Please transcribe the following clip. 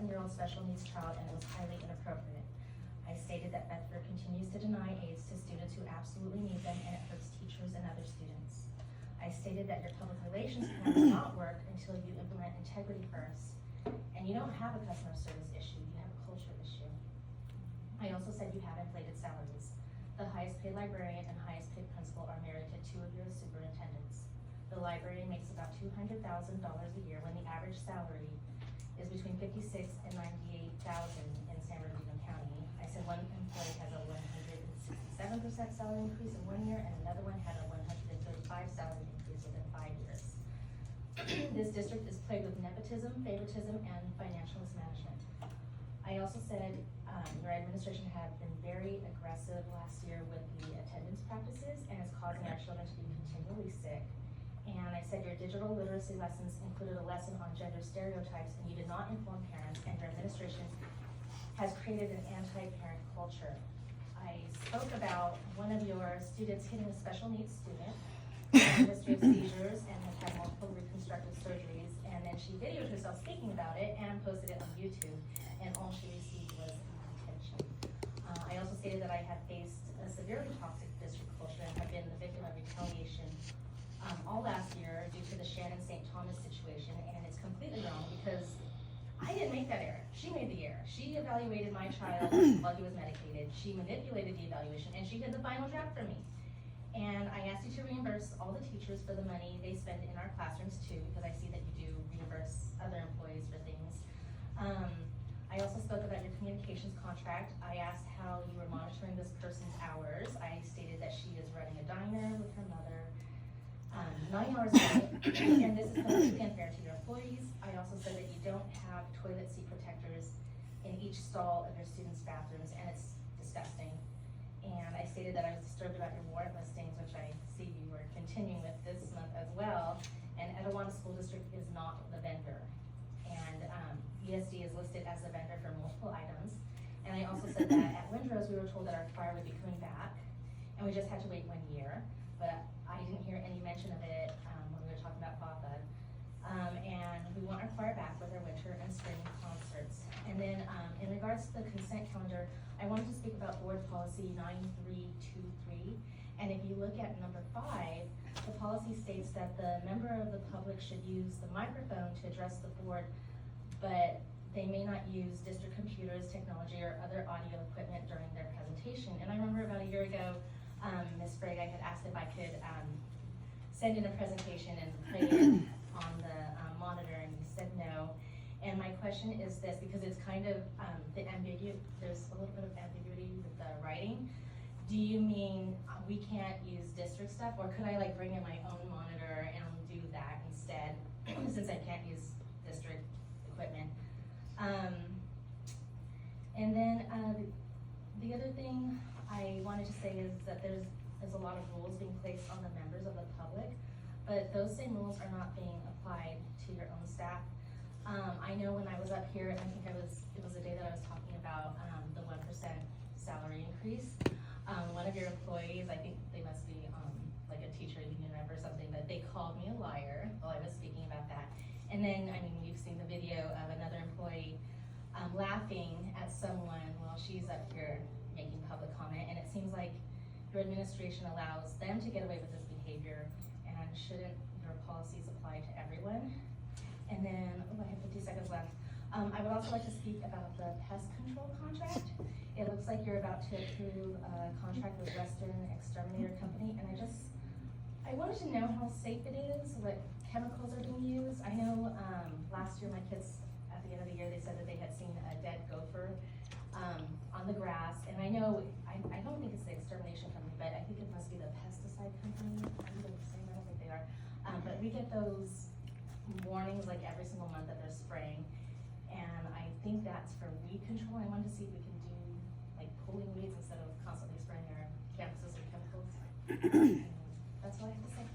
11-year-old special needs child and it was highly inappropriate. I stated that Bedford continues to deny aids to students who absolutely need them and it hurts teachers and other students. I stated that your public relations plan will not work until you implement integrity first. And you don't have a customer service issue, you have a culture issue. I also said you have inflated salaries. The highest paid librarian and highest paid principal are married to 2 of your superintendents. The librarian makes about $200,000 a year when the average salary is between $56,000 and $98,000 in San Bernardino County. I said one employee has a 167% salary increase in 1 year and another one had a 135% salary increase within 5 years. This district is plagued with nepotism, favoritism, and financial mismanagement. I also said your administration had been very aggressive last year with the attendance practices and it's causing our children to be continually sick. And I said your digital literacy lessons included a lesson on gender stereotypes and you did not inform parents and your administration has created an anti-parent culture. I spoke about one of your students hitting a special needs student, history of seizures, and has had multiple reconstructive surgeries, and then she videoed herself speaking about it and posted it on YouTube, and all she received was attention. I also stated that I had faced a severely toxic district culture and have been the victim of retaliation all last year due to the Shannon St. Thomas situation, and it's completely wrong because I didn't make that error. She made the error. She evaluated my child while he was medicated. She manipulated the evaluation, and she did the final draft for me. And I asked you to reimburse all the teachers for the money they spend in our classrooms too, because I see that you do reimburse other employees for things. I also spoke about your communications contract. I asked how you were monitoring this person's hours. I stated that she is running a diner with her mother 9 hours a day, and this is completely unfair to your employees. I also said that you don't have toilet seat protectors in each stall of your students' bathrooms, and it's disgusting. And I stated that I was disturbed about your warrant listings, which I see you were continuing with this month as well. And Etiwanda School District is not the vendor. And ESD is listed as the vendor for multiple items. And I also said that at Windrose, we were told that our choir would be coming back, and we just had to wait 1 year. But I didn't hear any mention of it when we were talking about FAFA. And we want our choir back with our winter and spring concerts. And then in regards to the consent calendar, I wanted to speak about board policy 9323. And if you look at number 5, the policy states that the member of the public should use the microphone to address the board, but they may not use district computers, technology, or other audio equipment during their presentation. And I remember about a year ago, Ms. Sprague, I had asked if I could send in a presentation and play it on the monitor, and you said no. And my question is this, because it's kind of there's a little bit of ambiguity with the writing. Do you mean we can't use district stuff, or could I like bring in my own monitor and do that instead, since I can't use district equipment? And then the other thing I wanted to say is that there's a lot of rules being placed on the members of the public, but those same rules are not being applied to your own staff. I know when I was up here, I think it was the day that I was talking about the 1% salary increase. One of your employees, I think they must be like a teacher union rep or something, but they called me a liar while I was speaking about that. And then, I mean, you've seen the video of another employee laughing at someone while she's up here making public comment, and it seems like your administration allows them to get away with this behavior, and shouldn't your policies apply to everyone? And then, I have 50 seconds left. I would also like to speak about the pest control contract. It looks like you're about to approve a contract with Western Exterminator Company, and I wanted to know how safe it is, what chemicals are being used. I know last year my kids, at the end of the year, they said that they had seen a dead gopher on the grass, and I know, I don't think it's the extermination company, but I think it must be the pesticide company. I don't think they are. But we get those warnings like every single month that they're spraying, and I think that's for weed control. I wanted to see if we can do like pulling weeds instead of constantly spraying our campuses with chemicals. That's all I have to say.